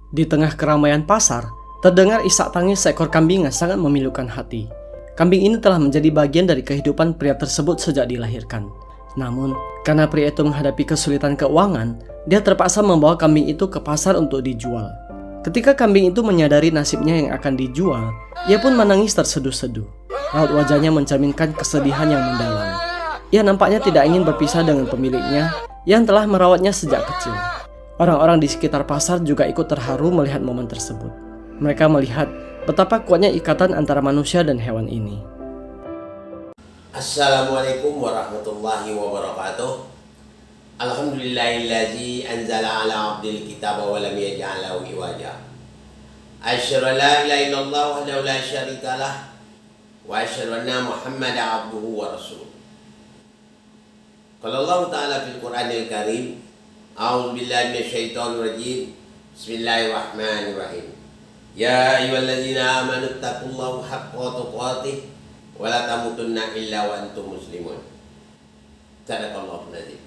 Di tengah keramaian pasar, terdengar isak tangis seekor kambing yang sangat memilukan hati. Kambing ini telah menjadi bagian dari kehidupan pria tersebut sejak dilahirkan. Namun, karena pria itu menghadapi kesulitan keuangan, dia terpaksa membawa kambing itu ke pasar untuk dijual. Ketika kambing itu menyadari nasibnya yang akan dijual, ia pun menangis terseduh-seduh. Raut wajahnya mencerminkan kesedihan yang mendalam. Ia nampaknya tidak ingin berpisah dengan pemiliknya yang telah merawatnya sejak kecil. Orang-orang di sekitar pasar juga ikut terharu melihat momen tersebut. Mereka melihat betapa kuatnya ikatan antara manusia dan hewan ini. Assalamualaikum warahmatullahi wabarakatuh. Alhamdulillahillazi anzala ala abdil kitaba wa lam yaj'al lahu iwaja. Asyhadu an la ilaha illallah wahdahu la syarika lah wa asyhadu anna Muhammadan abduhu wa rasuluh. Qala Allah Ta'ala fil Qur'anil Karim, a'udzu billahi minasyaitonir rajim. Bismillahirrahmanirrahim. Ya ayyuhalladzina amanu taqullaha haqqa tuqatih wa la tamutunna illa wa antum muslimun. Sadaqallahul azim.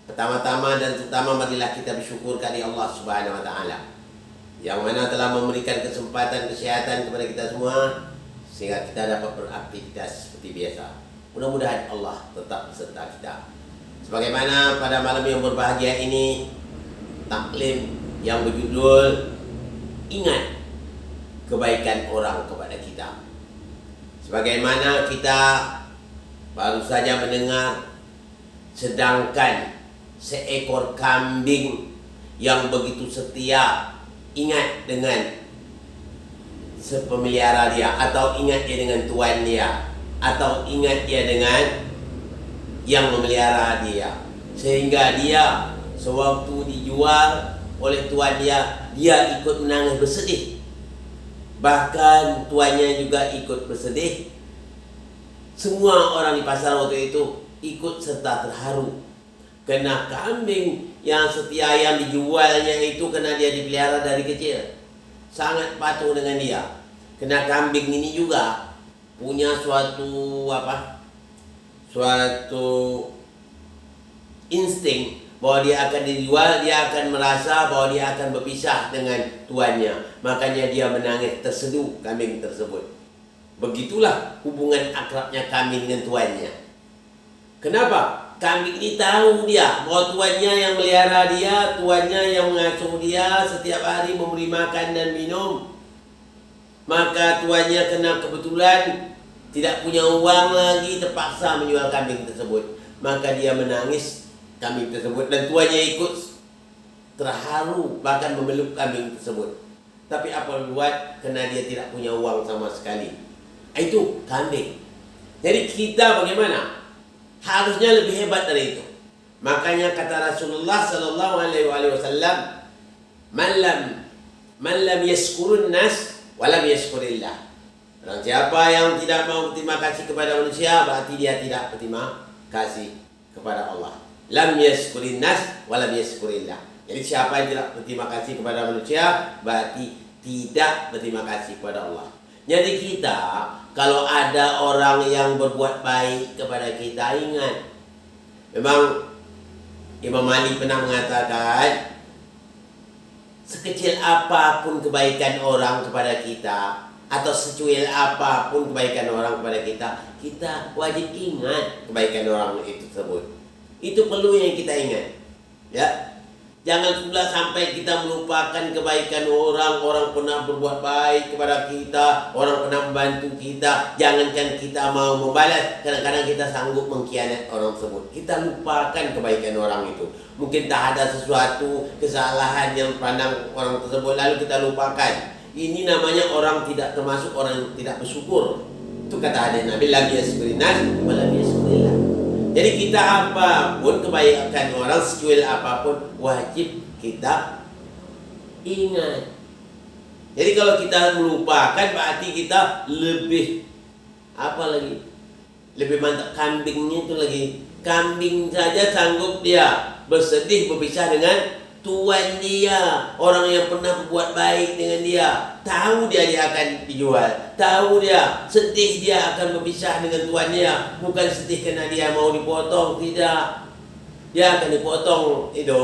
Pertama-tama dan terutama marilah kita bersyukur kepada Allah Subhanahu wa taala yang mana telah memberikan kesempatan kesehatan kepada kita semua sehingga kita dapat beraktivitas seperti biasa. Mudah-mudahan Allah tetap beserta kita. Sebagaimana pada malam yang berbahagia ini, taklim yang berjudul Ingat Kebaikan Orang Kepada Kita. Sebagaimana kita baru saja mendengar, sedangkan seekor kambing yang begitu setia ingat dengan sepemelihara dia, atau ingat dia dengan tuan dia, atau ingat dia dengan yang memelihara dia, sehingga dia sewaktu dijual oleh tuan dia ikut menangis bersedih. Bahkan tuannya juga ikut bersedih. Semua orang di pasar waktu itu ikut serta terharu, karena kambing yang setia yang dijualnya itu karena dia dipelihara dari kecil, sangat patuh dengan dia. Karena kambing ini juga punya suatu insting bahwa dia akan dijual, dia akan merasa bahwa dia akan berpisah dengan tuannya. Makanya dia menangis terseduh kambing tersebut. Begitulah hubungan akrabnya kambing dengan tuannya. Kenapa? Kambing ini tahu dia bahwa tuannya yang melihara dia, tuannya yang mengasuh dia, setiap hari memberi makan dan minum. Maka tuannya kena kebetulan tidak punya uang lagi, terpaksa menjual kambing tersebut. Maka dia menangis kambing tersebut, dan tuannya ikut terharu, bahkan memeluk kambing tersebut. Tapi apa buat, karena dia tidak punya uang sama sekali. Itu kambing. Jadi kita bagaimana? Harusnya lebih hebat dari itu. Makanya kata Rasulullah sallallahu alaihi wasallam, man lam yashkurun nas wa lam yashkurillah. Orang siapa yang tidak mau berterima kasih kepada manusia, berarti dia tidak berterima kasih kepada Allah. Lam yashkurin nas wa lam yashkurillah. Jadi siapa yang tidak berterima kasih kepada manusia, berarti tidak berterima kasih kepada Allah. Jadi kita, kalau ada orang yang berbuat baik kepada kita, ingat. Memang Imam Ali pernah mengatakan, sekecil apapun kebaikan orang kepada kita, atau secuil apapun kebaikan orang kepada kita, kita wajib ingat kebaikan orang itu tersebut. Itu perlu yang kita ingat. Ya. Jangan pula sampai kita melupakan kebaikan orang. Orang pernah berbuat baik kepada kita, orang pernah membantu kita. Jangankan kita mau membalas, kadang-kadang kita sanggup mengkhianat orang tersebut. Kita lupakan kebaikan orang itu. Mungkin tak ada sesuatu kesalahan yang pandang orang tersebut, lalu kita lupakan. Ini namanya orang tidak termasuk orang yang tidak bersyukur. Itu kata hadis Nabi, lam yashkurinnas wa lam yashkurillah. Jadi kita apapun kebaikan orang, secuil apapun, wajib kita ingat. Jadi kalau kita melupakan, berarti kita lebih lebih mantap kambingnya itu lagi. Kambing saja sanggup dia bersedih berpisah dengan tuan dia, orang yang pernah berbuat baik dengan dia. Tahu dia akan dijual, tahu dia sedih dia akan berpisah dengan tuannya. Bukan sedih kerana dia mau dipotong, tidak. Dia akan dipotong itu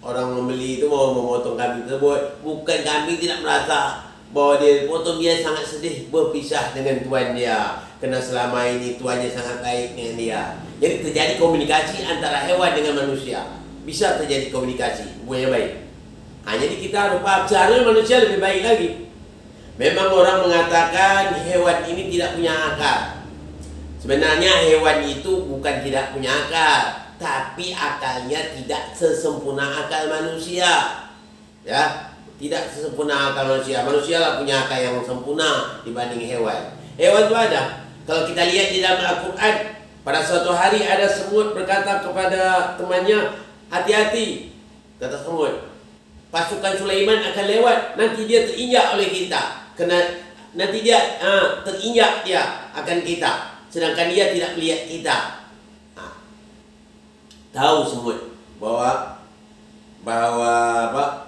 orang membeli itu mau memotong kambing tersebut, bukan kambing tidak merasa bahwa dia potong, dia sangat sedih berpisah dengan tuan dia, kerana selama ini tuannya sangat baik dengan dia. Jadi terjadi komunikasi antara hewan dengan manusia. Bisa terjadi komunikasi, hubungannya baik. Jadi kita harus paham seharusnya manusia lebih baik lagi. Memang orang mengatakan hewan ini tidak punya akal. Sebenarnya hewan itu bukan tidak punya akal, tapi akalnya tidak sesempurna akal manusia. Ya, tidak sesempurna akal manusia. Manusia lah punya akal yang sempurna dibanding hewan. Hewan itu ada. Kalau kita lihat di dalam Al-Quran, pada suatu hari ada semut berkata kepada temannya, hati-hati, kata semut, pasukan Sulaiman akan lewat, nanti dia terinjak oleh kita. Kena nanti dia terinjak dia akan kita, sedangkan dia tidak melihat kita. Tahu semut bahwa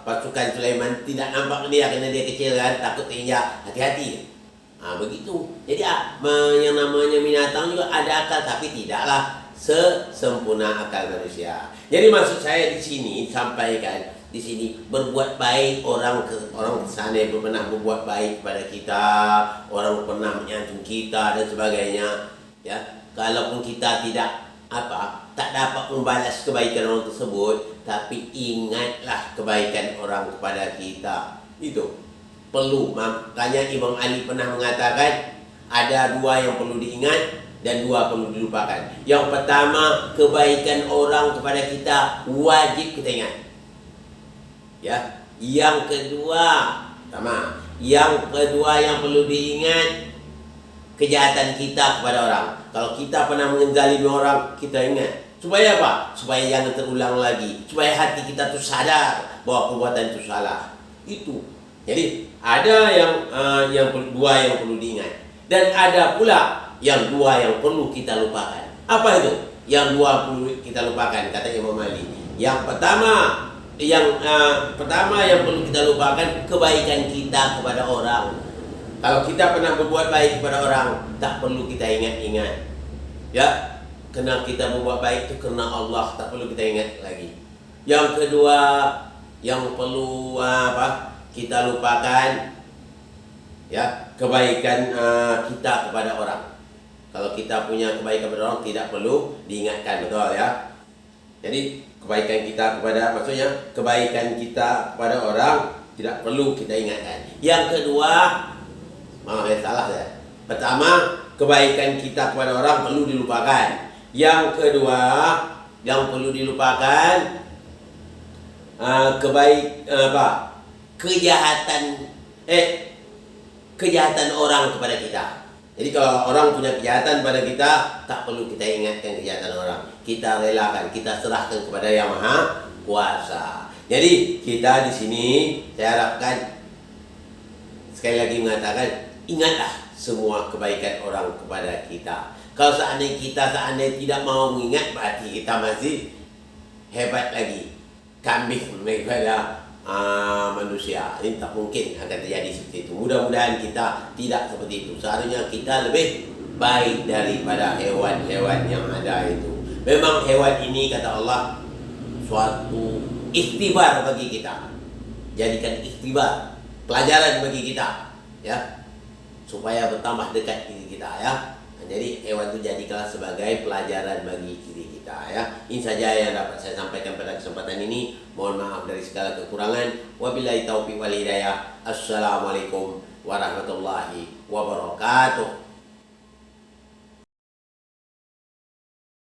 pasukan Sulaiman tidak nampak dia kerana dia kecil kan, takut terinjak, hati-hati. Begitu. Jadi yang namanya binatang juga ada akal, tapi tidaklah sesempurna akal manusia. Jadi maksud saya di sini sampaikan, di sini berbuat baik, orang sana yang pernah berbuat baik kepada kita, orang pernah menyantun kita dan sebagainya, ya. Kalaupun kita tidak tak dapat membalas kebaikan orang tersebut, tapi ingatlah kebaikan orang kepada kita. Itu perlu. Makanya Imam Ali pernah mengatakan ada dua yang perlu diingat dan dua perlu dilupakan. Yang pertama, kebaikan orang kepada kita wajib kita ingat. Ya. Yang kedua yang perlu diingat, kejahatan kita kepada orang. Kalau kita pernah menzalimi orang, kita ingat. Supaya apa? Supaya jangan terulang lagi. Supaya hati kita tu sadar bahwa perbuatan itu salah. Itu. Jadi ada yang dua yang perlu diingat, dan ada pula yang dua yang perlu kita lupakan. Apa itu? Yang dua perlu kita lupakan, kata Imam Ali. Yang pertama yang perlu kita lupakan, kebaikan kita kepada orang. Kalau kita pernah berbuat baik kepada orang, tak perlu kita ingat-ingat. Ya, kerana kita berbuat baik itu kerana Allah, tak perlu kita ingat lagi. Yang kedua yang perlu kita lupakan, ya, kebaikan kita kepada orang. Kalau kita punya kebaikan kepada orang, tidak perlu diingatkan, betul ya. Jadi kebaikan kita kepada orang tidak perlu kita ingatkan. Yang kedua, salah ya. Pertama, kebaikan kita kepada orang perlu dilupakan. Yang kedua, yang perlu dilupakan, kejahatan orang kepada kita. Jadi kalau orang punya kejahatan pada kita, tak perlu kita ingatkan kejahatan orang. Kita relakan, kita serahkan kepada Yang Maha Kuasa. Jadi kita di sini saya harapkan sekali lagi mengatakan, ingatlah semua kebaikan orang kepada kita. Kalau seandainya kita tidak mau mengingat, berarti kita masih hebat lagi, kambing daripada manusia. Ini tak mungkin akan terjadi seperti itu. Mudah-mudahan kita tidak seperti itu. Seharusnya kita lebih baik daripada hewan-hewan yang ada itu. Memang hewan ini, kata Allah, suatu ikhtibar bagi kita. Jadikan ikhtibar, pelajaran bagi kita, ya, supaya bertambah dekat diri kita, ya. Jadi hewan itu jadikanlah sebagai pelajaran bagi diri kita, ya. Ini saja yang dapat saya sampaikan pada kesempatan ini. Mohon maaf dari segala kekurangan. Wabillahi taufiq wal hidayah. Assalamualaikum warahmatullahi wabarakatuh.